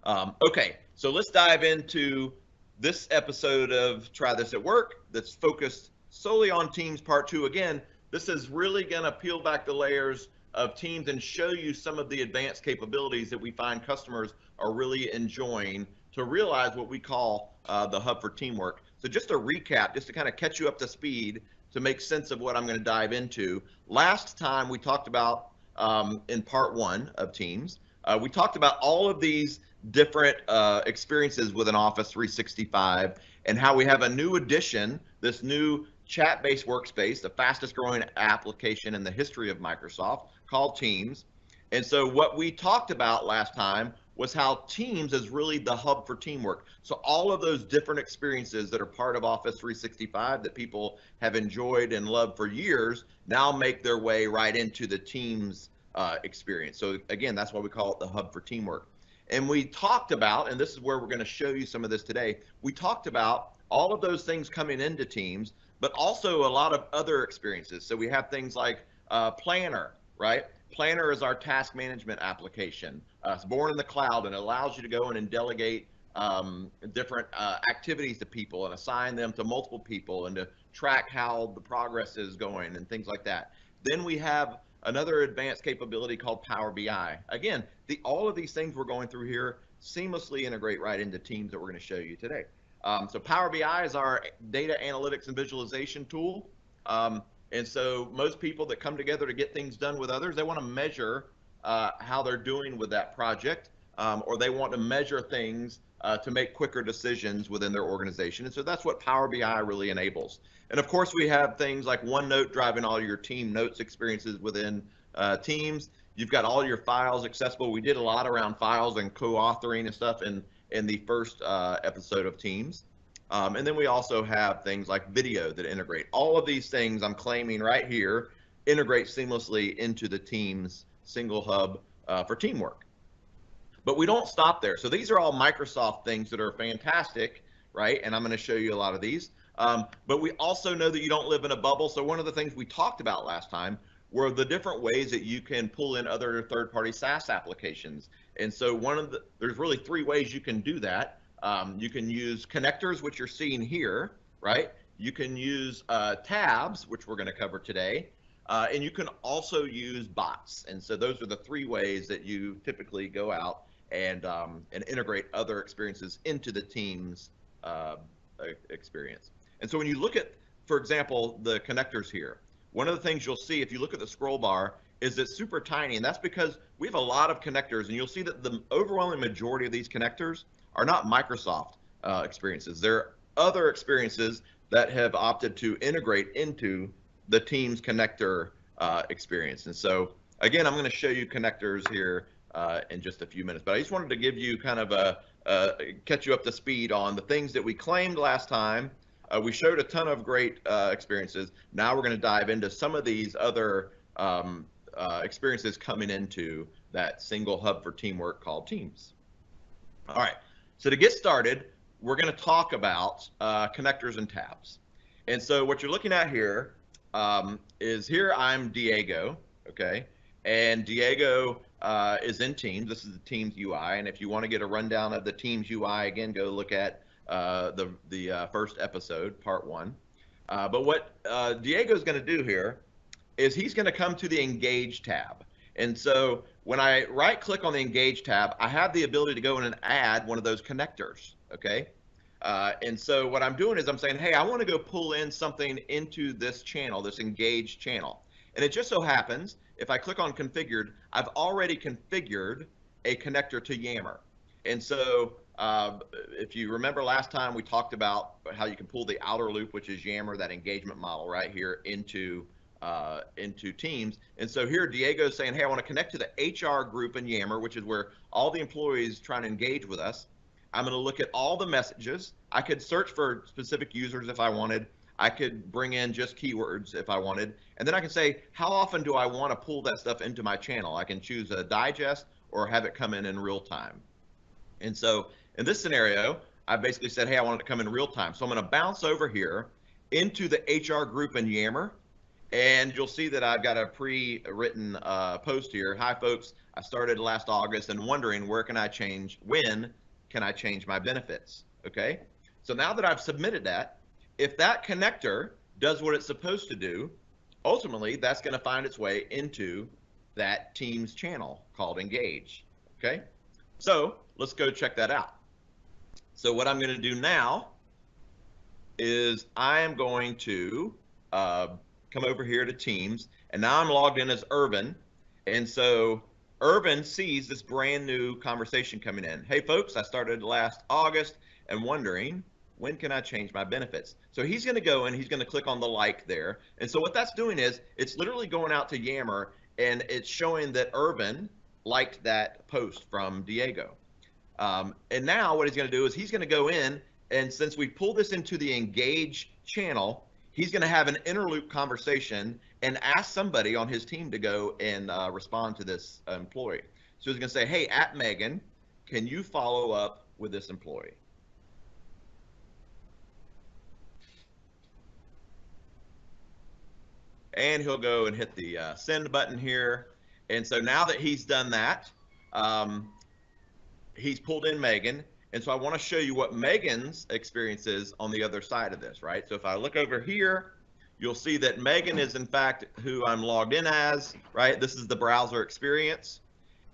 Okay, so let's dive into this episode of Try This at Work that's focused solely on Teams Part 2. Again, this is really going to peel back the layers of Teams and show you some of the advanced capabilities that we find customers are really enjoying to realize what we call the hub for teamwork. So just a recap, just to kind of catch you up to speed to make sense of what I'm going to dive into. Last time we talked about in Part 1 of Teams, we talked about all of these different experiences with an Office 365 and how we have a new addition, this new chat-based workspace, the fastest growing application in the history of Microsoft called Teams. And so what we talked about last time was how Teams is really the hub for teamwork. So all of those different experiences that are part of Office 365 that people have enjoyed and loved for years now make their way right into the Teams experience. So again, that's why we call it the hub for teamwork. And we talked about, and this is where we're going to show you some of this today, we talked about all of those things coming into Teams, but also a lot of other experiences. So we have things like Planner, right? Planner is our task management application. It's born in the cloud and it allows you to go in and delegate different activities to people and assign them to multiple people and to track how the progress is going and things like that. Then we have another advanced capability called Power BI. Again, all of these things we're going through here seamlessly integrate right into Teams that we're going to show you today. So Power BI is our data analytics and visualization tool. And so most people that come together to get things done with others, they want to measure how they're doing with that project, or they want to measure things to make quicker decisions within their organization. And so that's what Power BI really enables. And of course, we have things like OneNote driving all your team notes experiences within Teams. You've got all your files accessible. We did a lot around files and co-authoring and stuff in the first episode of Teams. And then we also have things like video that integrate. All of these things I'm claiming right here integrate seamlessly into the Teams single hub for teamwork. But we don't stop there. So these are all Microsoft things that are fantastic, right? And I'm going to show you a lot of these. But we also know that you don't live in a bubble. So one of the things we talked about last time were the different ways that you can pull in other third-party SaaS applications. And so there's really three ways you can do that. You can use connectors, which you're seeing here, right? You can use tabs, which we're going to cover today. And you can also use bots. And so those are the three ways that you typically go out and integrate other experiences into the Teams experience. And so when you look at, for example, the connectors here, one of the things you'll see if you look at the scroll bar is it's super tiny, and that's because we have a lot of connectors, and you'll see that the overwhelming majority of these connectors are not Microsoft experiences. They're other experiences that have opted to integrate into the Teams connector experience. And so, again, I'm going to show you connectors here in just a few minutes, but I just wanted to give you kind of catch you up to speed on the things that we claimed last time. We showed a ton of great experiences. Now we're going to dive into some of these other experiences coming into that single hub for teamwork called Teams. All right, so to get started, we're going to talk about connectors and tabs. And so what you're looking at here is here I'm Diego, okay? And Diego is in Teams. This is the Teams UI. And if you want to get a rundown of the Teams UI, again, go look at the first episode, part 1. But what Diego's going to do here is he's going to come to the Engage tab. And so when I right click on the Engage tab, I have the ability to go in and add one of those connectors, okay? And so what I'm doing is I'm saying, hey, I want to go pull in something into this channel, this Engage channel. And it just so happens, if I click on Configured, I've already configured a connector to Yammer. And so if you remember last time, we talked about how you can pull the outer loop, which is Yammer, that engagement model right here into Teams. And so here Diego's saying, hey, I want to connect to the HR group in Yammer, which is where all the employees trying to engage with us. I'm going to look at all the messages. I could search for specific users if I wanted. I could bring in just keywords if I wanted. And then I can say, how often do I want to pull that stuff into my channel? I can choose a digest or have it come in real time. And so in this scenario, I basically said, hey, I want it to come in real time. So I'm going to bounce over here into the HR group in Yammer. And you'll see that I've got a pre-written post here. Hi, folks. I started last August and wondering when can I change my benefits? Okay. So now that I've submitted that, if that connector does what it's supposed to do, ultimately that's going to find its way into that Teams channel called Engage. Okay. So let's go check that out. So what I'm going to do now is I am going to come over here to Teams, and now I'm logged in as Irvin. And so Irvin sees this brand new conversation coming in. Hey folks, I started last August and wondering when can I change my benefits? So he's going to go and he's going to click on the like there. And so what that's doing is it's literally going out to Yammer and it's showing that Irvin liked that post from Diego. And now what he's going to do is he's going to go in, and since we pulled this into the Engage channel, he's going to have an interloop conversation and ask somebody on his team to go and respond to this employee. So he's going to say, hey, at Megan, can you follow up with this employee? And he'll go and hit the send button here. And so now that he's done that, he's pulled in Megan. And so I want to show you what Megan's experience is on the other side of this, right? So if I look over here, you'll see that Megan is in fact who I'm logged in as, right? This is the browser experience.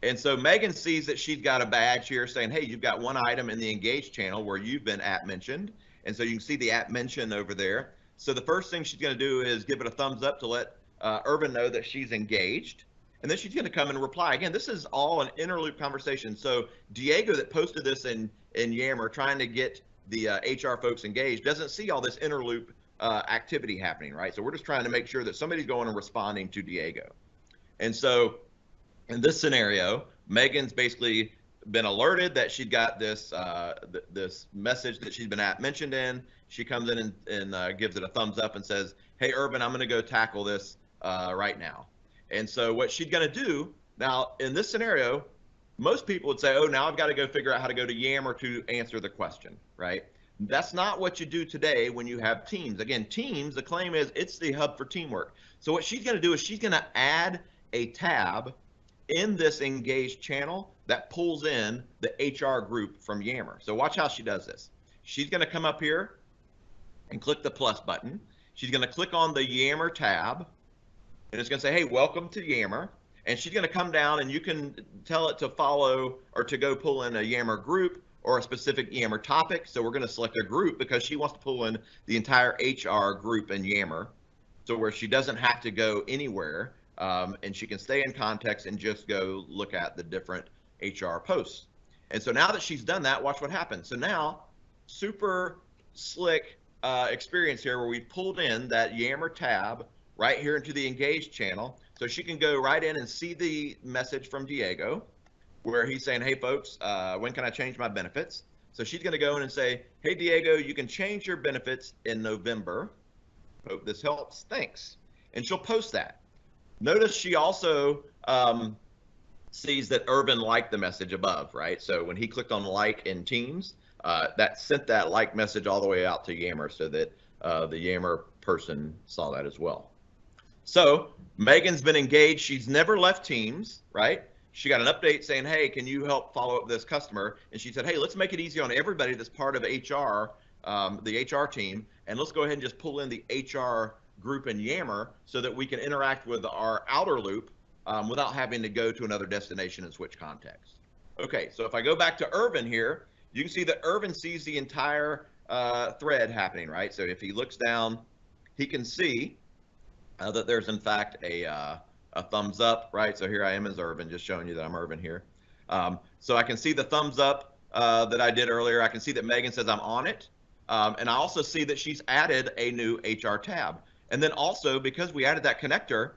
And so Megan sees that she's got a badge here saying, hey, you've got one item in the Engage channel where you've been @ mentioned. And so you can see the @ mention over there. So the first thing she's going to do is give it a thumbs up to let Irvin know that she's engaged. And then she's going to come and reply. Again, this is all an interloop conversation. So Diego that posted this in Yammer trying to get the HR folks engaged doesn't see all this interloop activity happening, right? So we're just trying to make sure that somebody's going and responding to Diego. And so in this scenario, Megan's basically been alerted that she's got this this message that she's been @ mentioned in. She comes in and gives it a thumbs up and says, hey, Irvin, I'm going to go tackle this right now. And so what she's going to do now in this scenario, most people would say, oh, now I've got to go figure out how to go to Yammer to answer the question, right? That's not what you do today when you have Teams. Again, Teams, the claim is it's the hub for teamwork. So what she's going to do is she's going to add a tab in this Engage channel that pulls in the HR group from Yammer. So watch how she does this. She's going to come up here and click the plus button. She's going to click on the Yammer tab, and it's going to say, hey, welcome to Yammer. And she's going to come down, and you can tell it to follow or to go pull in a Yammer group or a specific Yammer topic. So we're going to select a group because she wants to pull in the entire HR group in Yammer, so where she doesn't have to go anywhere, and she can stay in context and just go look at the different HR posts. And so now that she's done that, watch what happens. So now, super slick experience here where we pulled in that Yammer tab right here into the Engage channel. So she can go right in and see the message from Diego where he's saying, hey folks, when can I change my benefits? So she's going to go in and say, hey Diego, you can change your benefits in November. Hope this helps. Thanks. And she'll post that. Notice she also sees that Irvin liked the message above, right? So when he clicked on like in Teams, that sent that like message all the way out to Yammer so that the Yammer person saw that as well. So Megan's been engaged. She's never left Teams, right? She got an update saying, hey, can you help follow up this customer? And she said, hey, let's make it easy on everybody that's part of HR, the HR team, and let's go ahead and just pull in the HR group in Yammer so that we can interact with our outer loop without having to go to another destination and switch context. Okay, so if I go back to Irvin here, you can see that Irvin sees the entire thread happening, right? So if he looks down, he can see that there's in fact a thumbs up, right? So here I am as Irvin, just showing you that I'm Irvin here. So I can see the thumbs up that I did earlier. I can see that Megan says I'm on it. And I also see that she's added a new HR tab. And then also, because we added that connector,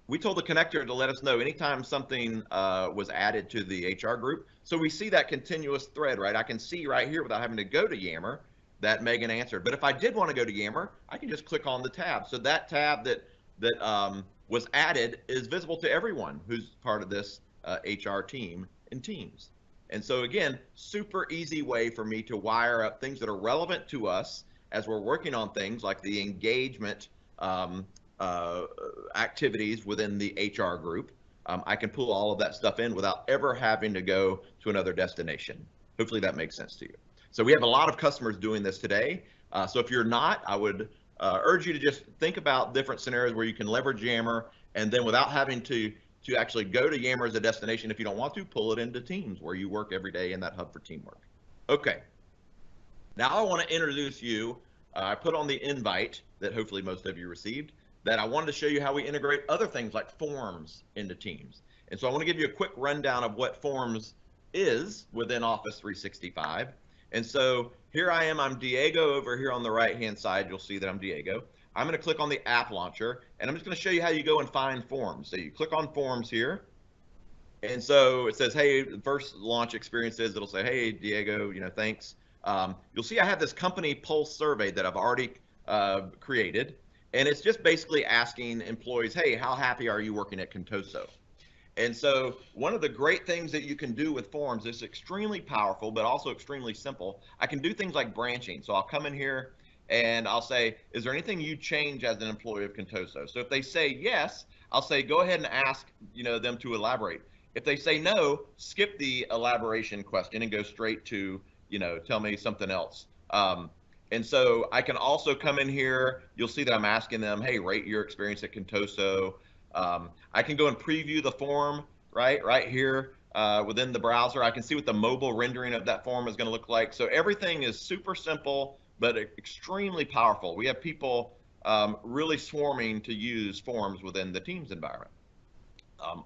we told the connector to let us know anytime something was added to the HR group. So we see that continuous thread, right? I can see right here without having to go to Yammer that Megan answered. But if I did want to go to Yammer, I can just click on the tab. So that tab that was added is visible to everyone who's part of this HR team in Teams. And so again, super easy way for me to wire up things that are relevant to us as we're working on things like the engagement activities within the HR group. I can pull all of that stuff in without ever having to go to another destination. Hopefully that makes sense to you. So we have a lot of customers doing this today. So if you're not, I would urge you to just think about different scenarios where you can leverage Yammer, and then without having to actually go to Yammer as a destination, if you don't want to, pull it into Teams where you work every day in that hub for teamwork. Okay, now I want to introduce you. I put on the invite that hopefully most of you received, that I wanted to show you how we integrate other things like forms into Teams. And so I want to give you a quick rundown of what forms is within Office 365. And so here I am, I'm Diego over here on the right-hand side. You'll see that I'm Diego. I'm going to click on the app launcher, and I'm just going to show you how you go and find forms. So you click on forms here. And so it says, hey, the first launch experience is, it'll say, hey, Diego, thanks. You'll see I have this company pulse survey that I've already created. And it's just basically asking employees, hey, how happy are you working at Contoso? And so one of the great things that you can do with forms is extremely powerful, but also extremely simple. I can do things like branching. So I'll come in here and I'll say, is there anything you change as an employee of Contoso? So if they say yes, I'll say, go ahead and ask them to elaborate. If they say no, skip the elaboration question and go straight to, tell me something else. And so I can also come in here, you'll see that I'm asking them, hey, rate your experience at Contoso. I can go and preview the form right here within the browser. I can see what the mobile rendering of that form is going to look like. So everything is super simple, but extremely powerful. We have people really swarming to use forms within the Teams environment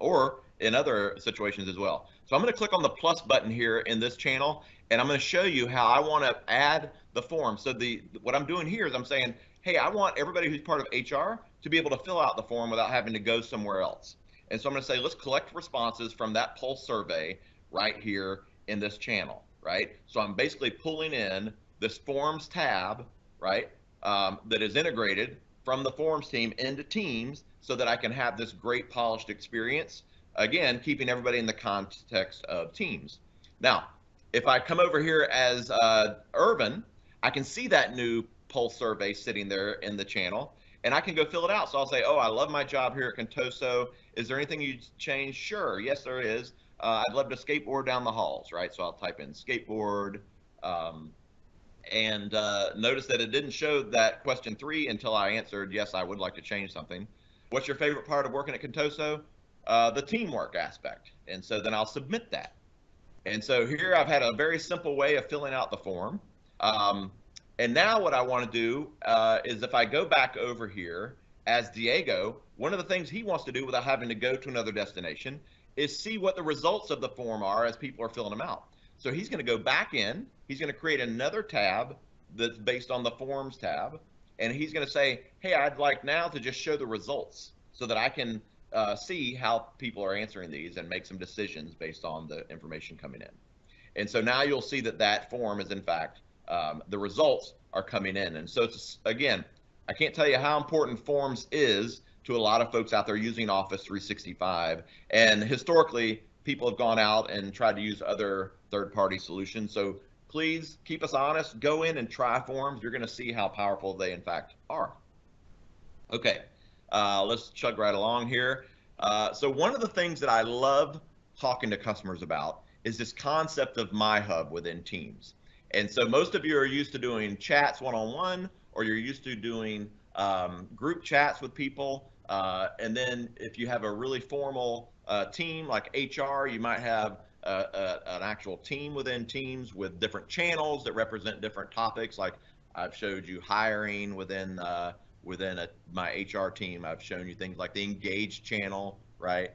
or in other situations as well. So I'm going to click on the plus button here in this channel, and I'm going to show you how I want to add the form. So what I'm doing here is I'm saying, hey, I want everybody who's part of HR to be able to fill out the form without having to go somewhere else. And so I'm going to say, let's collect responses from that pulse survey right here in this channel, right? So I'm basically pulling in this forms tab, right, that is integrated from the forms team into Teams so that I can have this great polished experience. Again, keeping everybody in the context of Teams. Now, if I come over here as Irvin, I can see that new pulse survey sitting there in the channel, and I can go fill it out. So I'll say, oh, I love my job here at Contoso. Is there anything you'd change? Sure, yes, there is. I'd love to skateboard down the halls, right? So I'll type in skateboard, and notice that it didn't show that question 3 until I answered, yes, I would like to change something. What's your favorite part of working at Contoso? The teamwork aspect. And so then I'll submit that. And so here I've had a very simple way of filling out the form. And now what I want to do is if I go back over here as Diego, one of the things he wants to do without having to go to another destination is see what the results of the form are as people are filling them out. So he's going to go back in, he's going to create another tab that's based on the forms tab, and he's going to say, hey, I'd like now to just show the results so that I can see how people are answering these and make some decisions based on the information coming in. And so now you'll see that that form is in fact, the results are coming in. And so it's, again, I can't tell you how important forms is to a lot of folks out there using Office 365. And historically, people have gone out and tried to use other third-party solutions. So please keep us honest, go in and try forms. You're gonna see how powerful they in fact are. Okay, let's chug right along here. So one of the things that I love talking to customers about is this concept of My Hub within Teams. And so most of you are used to doing chats one-on-one, or you're used to doing group chats with people. And then if you have a really formal team like HR, you might have an actual team within Teams with different channels that represent different topics. Like I've showed you hiring within my HR team. I've shown you things like the engaged channel, right?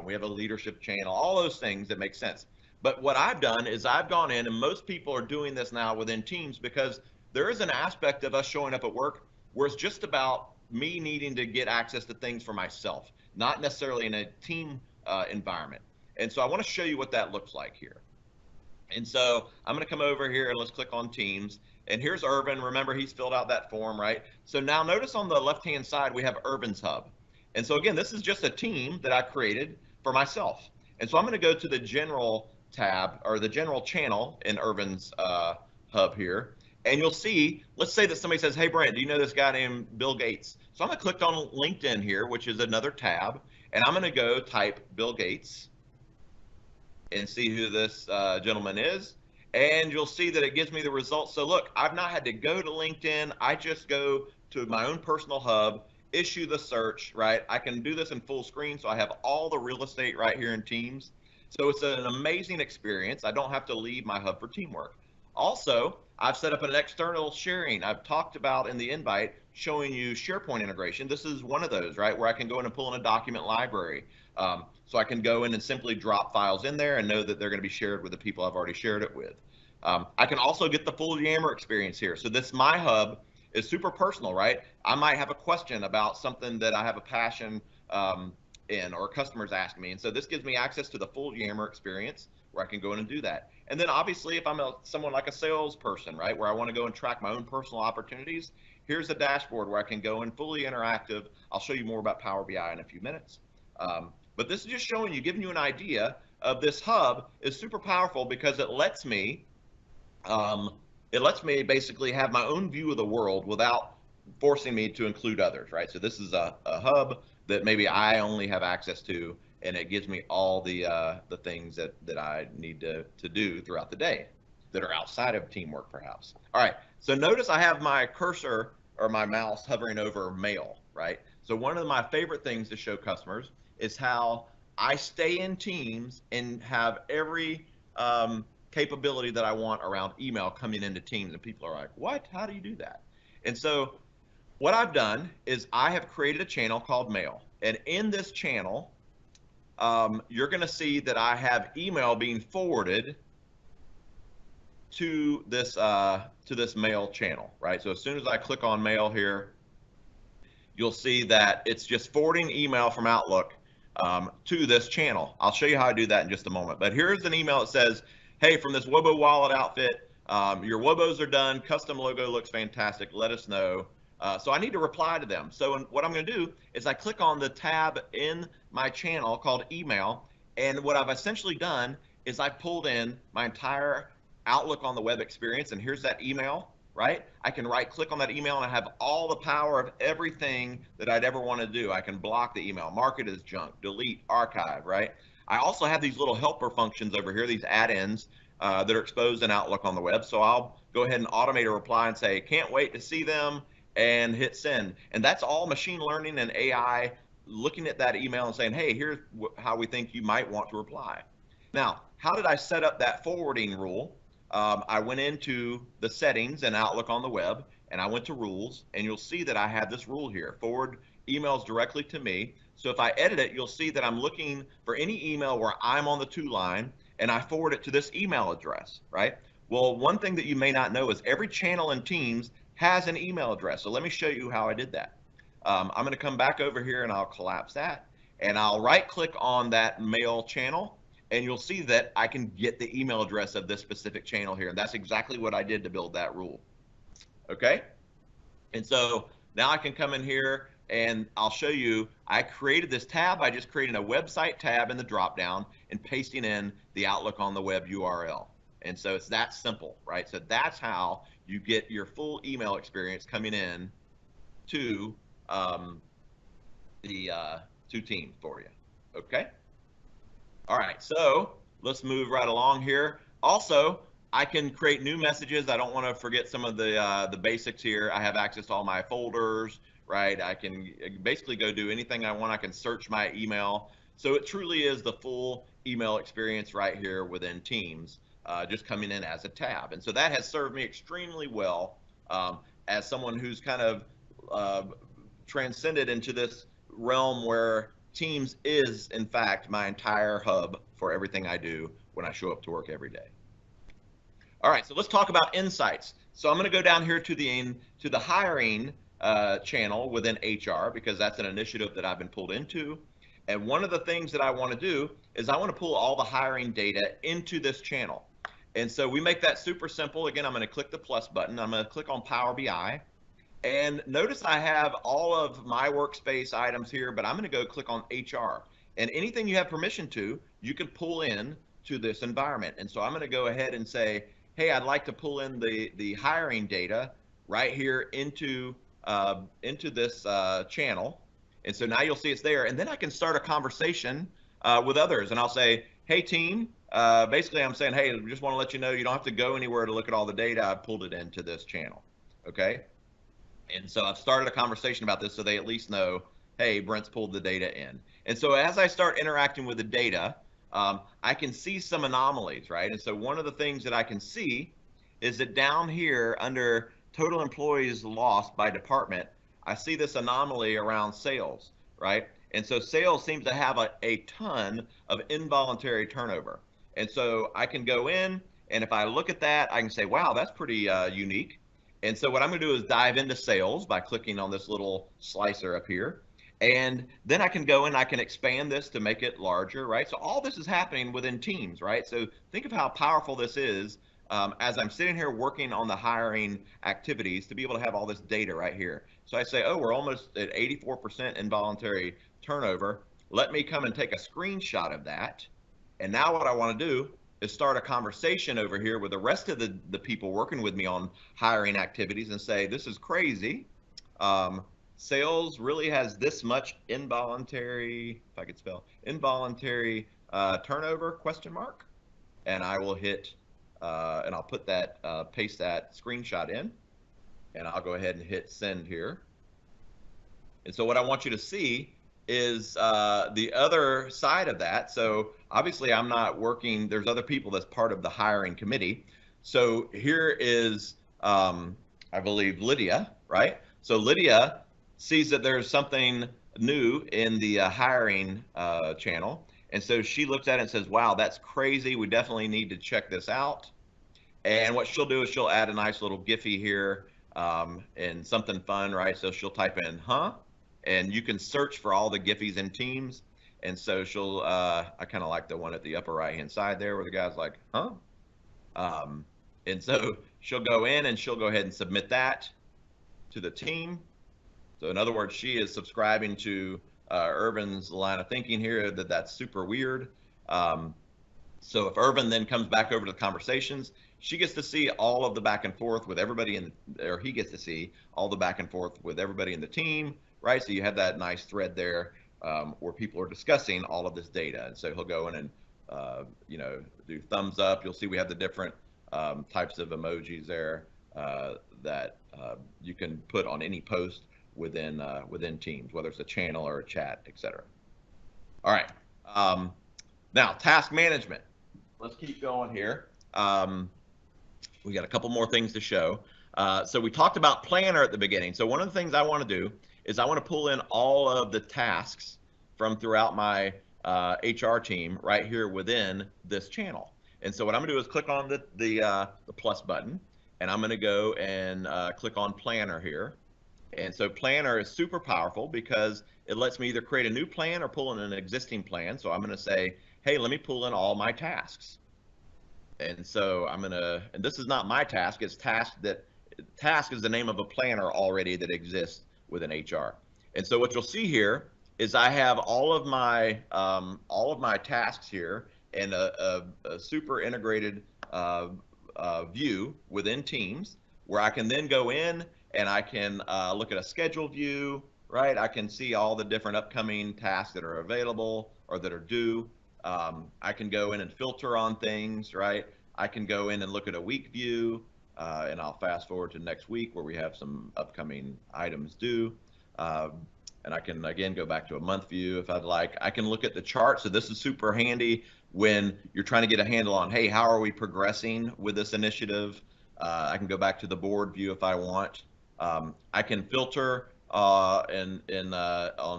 We have a leadership channel, all those things that make sense. But what I've done is I've gone in, and most people are doing this now within Teams, because there is an aspect of us showing up at work where it's just about me needing to get access to things for myself, not necessarily in a team environment. And so I want to show you what that looks like here. And so I'm going to come over here and let's click on Teams. And here's Irvin. Remember, he's filled out that form, right? So now notice on the left-hand side, we have Irvin's Hub. And so again, this is just a team that I created for myself. And so I'm going to go to the general tab, or the general channel in Irvin's Hub here. And you'll see, let's say that somebody says, hey, Brent, do you know this guy named Bill Gates? So I'm going to click on LinkedIn here, which is another tab, and I'm going to go type Bill Gates and see who this gentleman is. And you'll see that it gives me the results. So look, I've not had to go to LinkedIn. I just go to my own personal hub, issue the search, right? I can do this in full screen, so I have all the real estate right here in Teams. So it's an amazing experience. I don't have to leave my hub for teamwork. Also, I've set up an external sharing. I've talked about in the invite showing you SharePoint integration. This is one of those, right, where I can go in and pull in a document library. So I can go in and simply drop files in there and know that they're going to be shared with the people I've already shared it with. I can also get the full Yammer experience here. So this My Hub is super personal, right? I might have a question about something that I have a passion in, or customers ask me. And so this gives me access to the full Yammer experience where I can go in and do that. And then obviously if I'm someone like a salesperson, right, where I want to go and track my own personal opportunities, here's a dashboard where I can go in fully interactive. I'll show you more about Power BI in a few minutes. But this is just showing you, giving you an idea of this hub is super powerful because it lets me basically have my own view of the world without forcing me to include others, right? So this is a hub that maybe I only have access to, and it gives me all the things that I need to do throughout the day that are outside of teamwork, perhaps. All right, so notice I have my cursor or my mouse hovering over mail, right? So one of my favorite things to show customers is how I stay in Teams and have every capability that I want around email coming into Teams. And people are like, what? How do you do that? And so what I've done is I have created a channel called Mail. And in this channel, you're going to see that I have email being forwarded to this mail channel, right? So as soon as I click on Mail here, you'll see that it's just forwarding email from Outlook to this channel. I'll show you how I do that in just a moment. But here's an email that says, hey, from this Wobo wallet outfit, your Wobos are done. Custom logo looks fantastic. Let us know. So I need to reply to them. So what I'm going to do is I click on the tab in my channel called Email. And what I've essentially done is I pulled in my entire Outlook on the web experience. And here's that email, right? I can right click on that email and I have all the power of everything that I'd ever want to do. I can block the email, mark it as junk, delete, archive, right? I also have these little helper functions over here, these add-ins that are exposed in Outlook on the web. So I'll go ahead and automate a reply and say, can't wait to see them, and hit send. And that's all machine learning and AI looking at that email and saying, hey, here's how we think you might want to reply. Now, how did I set up that forwarding rule? I went into the settings in Outlook on the web, and I went to rules, and you'll see that I have this rule here, forward emails directly to me. So if I edit it, you'll see that I'm looking for any email where I'm on the to line, and I forward it to this email address, right? Well, one thing that you may not know is every channel in Teams has an email address. So let me show you how I did that. I'm going to come back over here, and I'll collapse that, and I'll right-click on that mail channel, and you'll see that I can get the email address of this specific channel here. And that's exactly what I did to build that rule. Okay? And so now I can come in here and I'll show you, I created this tab. I just created a website tab in the dropdown and pasting in the Outlook on the web URL. And so it's that simple, right? So that's how you get your full email experience coming in to Teams for you. Okay? All right, so let's move right along here. Also, I can create new messages. I don't want to forget some of the basics here. I have access to all my folders, right? I can basically go do anything I want. I can search my email. So it truly is the full email experience right here within Teams, just coming in as a tab. And so that has served me extremely well as someone who's kind of transcended into this realm where Teams is, in fact, my entire hub for everything I do when I show up to work every day. All right, so let's talk about insights. So I'm going to go down here to the hiring channel within HR, because that's an initiative that I've been pulled into. And one of the things that I want to do is I want to pull all the hiring data into this channel. And so we make that super simple. Again, I'm going to click the plus button. I'm going to click on Power BI. And notice I have all of my workspace items here, but I'm going to go click on HR. And anything you have permission to, you can pull in to this environment. And so I'm going to go ahead and say hey, I'd like to pull in the hiring data right here into this channel. And so now you'll see it's there. And then I can start a conversation with others. And I'll say, hey, team, basically I'm saying, hey, I just want to let you know you don't have to go anywhere to look at all the data. I pulled it into this channel. Okay. And so I've started a conversation about this so they at least know, hey, Brent's pulled the data in. And so as I start interacting with the data, I can see some anomalies, right? And so one of the things that I can see is that down here under total employees lost by department, I see this anomaly around sales, right? And so sales seems to have a ton of involuntary turnover. And so I can go in, and if I look at that, I can say, wow, that's pretty unique. And so what I'm going to do is dive into sales by clicking on this little slicer up here. And then I can go and I can expand this to make it larger, right? So all this is happening within Teams, right? So think of how powerful this is as I'm sitting here working on the hiring activities to be able to have all this data right here. So I say, oh, we're almost at 84% involuntary turnover. Let me come and take a screenshot of that. And now what I want to do is start a conversation over here with the rest of the people working with me on hiring activities and say, this is crazy. Sales really has this much involuntary, if I could spell, involuntary turnover, question mark. And I will hit, and I'll put that, paste that screenshot in. And I'll go ahead and hit send here. And so what I want you to see is the other side of that. So obviously I'm not working, there's other people that's part of the hiring committee. So here is, I believe, Lydia, right? So Lydia sees that there's something new in the hiring channel. And so she looks at it and says, wow, that's crazy. We definitely need to check this out. And what she'll do is she'll add a nice little Giphy here and something fun, right? So she'll type in, huh? And you can search for all the Giphies in Teams. And so she'll, I kind of like the one at the upper right-hand side there where the guy's like, huh? And so she'll go in and she'll go ahead and submit that to the team. So in other words, she is subscribing to Irvin's line of thinking here that that's super weird. So if Irvin then comes back over to the conversations, she gets to see all of the back and forth with everybody in, or he gets to see all the back and forth with everybody in the team, right? So you have that nice thread there where people are discussing all of this data. And so he'll go in and, you know, do thumbs up. You'll see we have the different types of emojis there that you can put on any post within within Teams, whether it's a channel or a chat, etc. All right. Now, task management. Let's keep going here. We got a couple more things to show. So we talked about Planner at the beginning. So one of the things I want to do is I want to pull in all of the tasks from throughout my HR team right here within this channel. And so what I'm going to do is click on the plus button, and I'm going to go and click on Planner here. And so Planner is super powerful because it lets me either create a new plan or pull in an existing plan. So I'm going to say, hey, let me pull in all my tasks. And so I'm going to, and this is not my task, it's task is the name of a planner already that exists within HR. And so what you'll see here is I have all of my tasks here in a super integrated view within Teams where I can then go in and I can look at a schedule view, right? I can see all the different upcoming tasks that are available or that are due. I can go in and filter on things, right? I can go in and look at a week view, and I'll fast forward to next week where we have some upcoming items due. And I can, again, go back to a month view if I'd like. I can look at the chart. So this is super handy when you're trying to get a handle on, hey, how are we progressing with this initiative? I can go back to the board view if I want. I can filter on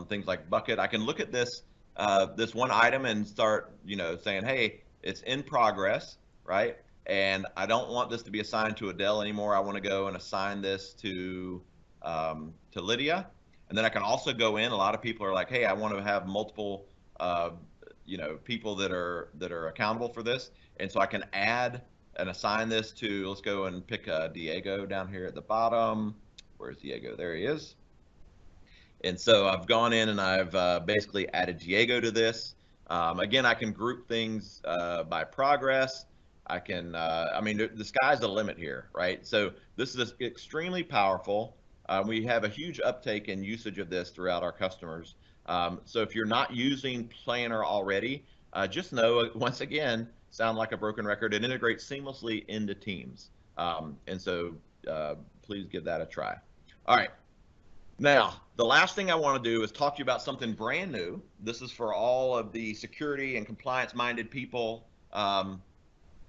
things like bucket. I can look at this this one item and start, you know, saying, hey, it's in progress, right? And I don't want this to be assigned to Adele anymore. I want to go and assign this to Lydia. And then I can also go in. A lot of people are like, hey, I want to have multiple, you know, people that are accountable for this. And so I can add and assign this to, let's go and pick Diego down here at the bottom. Where's Diego? There he is. And so I've gone in and I've basically added Diego to this. Again, I can group things by progress. I mean, the sky's the limit here, right? So this is extremely powerful. We have a huge uptake in usage of this throughout our customers. So if you're not using Planner already, just know, once again, sound like a broken record, it integrates seamlessly into Teams. And so please give that a try. All right. Now, the last thing I want to do is talk to you about something brand new. This is for all of the security and compliance minded people.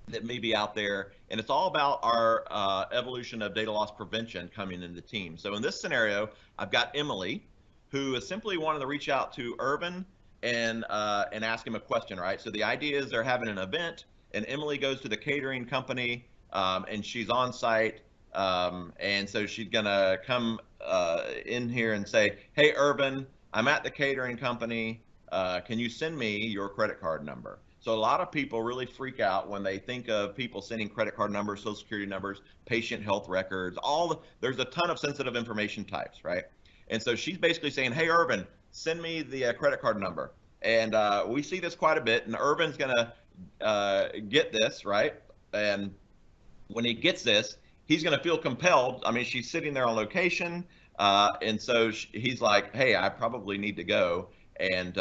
That may be out there, and it's all about our evolution of data loss prevention coming into Teams. So in this scenario, I've got Emily, who is simply wanting to reach out to Irvin and ask him a question, right? So the idea is they're having an event, and Emily goes to the catering company, and she's on site, and so she's gonna come in here and say, "Hey, Irvin, I'm at the catering company. Can you send me your credit card number?" So a lot of people really freak out when they think of people sending credit card numbers, social security numbers, patient health records, there's a ton of sensitive information types, right? And so she's basically saying, "Hey, Irvin, send me the credit card number." And we see this quite a bit, and Irvin's gonna get this, right? And when he gets this, he's going to feel compelled. I mean, she's sitting there on location, and so he's like, "Hey, I probably need to go and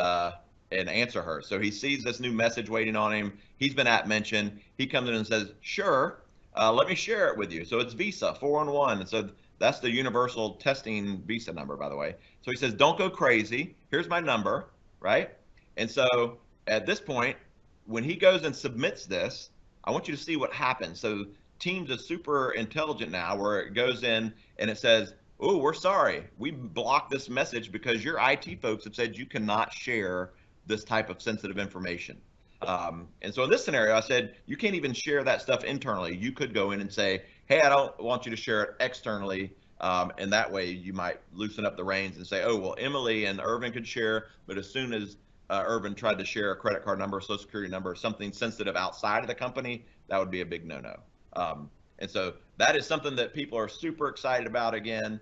answer her." So he sees this new message waiting on him. He's been at mention. He comes in and says, "Sure, let me share it with you." So it's Visa 411, and so that's the universal testing Visa number, by the way. So he says, "Don't go crazy. Here's my number," right? And so at this point, when he goes and submits this, I want you to see what happens. So Teams is super intelligent now, where it goes in and it says, "Oh, we're sorry. We blocked this message because your IT folks have said you cannot share this type of sensitive information." And so in this scenario, I said, you can't even share that stuff internally. You could go in and say, "Hey, I don't want you to share it externally." And that way you might loosen up the reins and say, "Oh, well, Emily and Irvin could share, but as soon as Irvin tried to share a credit card number, social security number, something sensitive outside of the company, that would be a big no-no." And so that is something that people are super excited about. Again,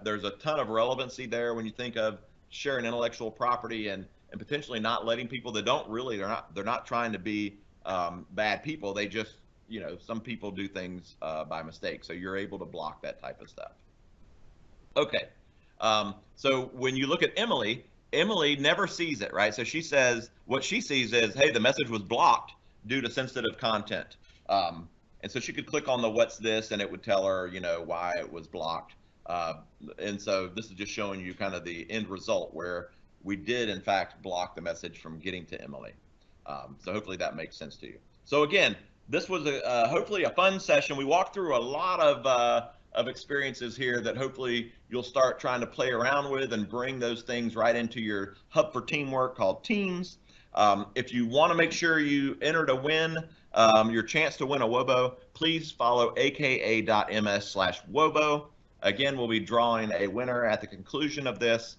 there's a ton of relevancy there when you think of sharing intellectual property and potentially not letting people that don't really, they're not trying to be bad people. They just, some people do things by mistake. So you're able to block that type of stuff. Okay. So when you look at Emily, Emily never sees it, right? So she says, what she sees is, "Hey, the message was blocked due to sensitive content." And so she could click on the "what's this," and it would tell her, why it was blocked. And so this is just showing you kind of the end result where we did, in fact, block the message from getting to Emily. So hopefully that makes sense to you. So again, this was hopefully a fun session. We walked through a lot of experiences here that hopefully you'll start trying to play around with and bring those things right into your hub for teamwork called Teams. If you want to make sure you enter to win your chance to win a Wobo, please follow aka.ms/Wobo. Again, we'll be drawing a winner at the conclusion of this.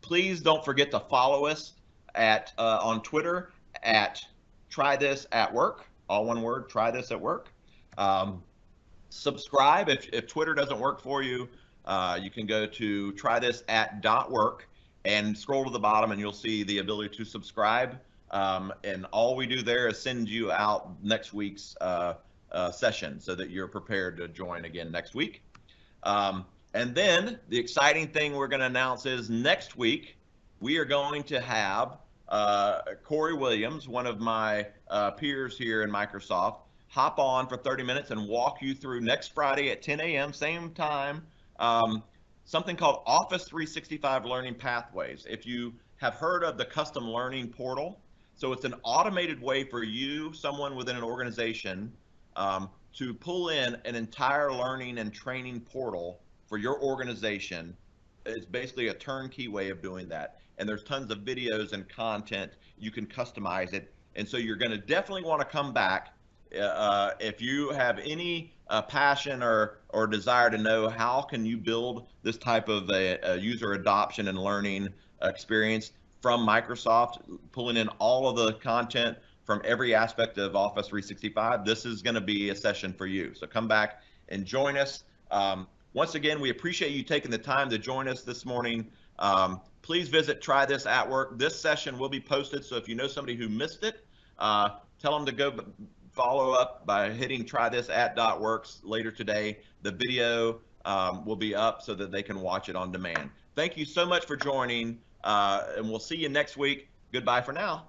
Please don't forget to follow us on Twitter at @TryThisAtWork, all one word, TryThisAtWork. Subscribe if Twitter doesn't work for you. You can go to trythisat.work and scroll to the bottom, and you'll see the ability to subscribe. And all we do there is send you out next week's session so that you're prepared to join again next week. And then the exciting thing we're going to announce is next week we are going to have Corey Williams, one of my peers here in Microsoft, hop on for 30 minutes and walk you through next Friday at 10 a.m., same time, something called Office 365 Learning Pathways. If you have heard of the Custom Learning Portal, so it's an automated way for you, someone within an organization, to pull in an entire learning and training portal for your organization. It's basically a turnkey way of doing that. And there's tons of videos and content. You can customize it. And so you're going to definitely want to come back if you have any passion or desire to know how can you build this type of a user adoption and learning experience from Microsoft, pulling in all of the content from every aspect of Office 365, this is going to be a session for you. So come back and join us. Once again, we appreciate you taking the time to join us this morning. Please visit Try This at Work. This session will be posted, so if you know somebody who missed it, tell them to go follow up by hitting trythis@.works later today. The video will be up so that they can watch it on demand. Thank you so much for joining, and we'll see you next week. Goodbye for now.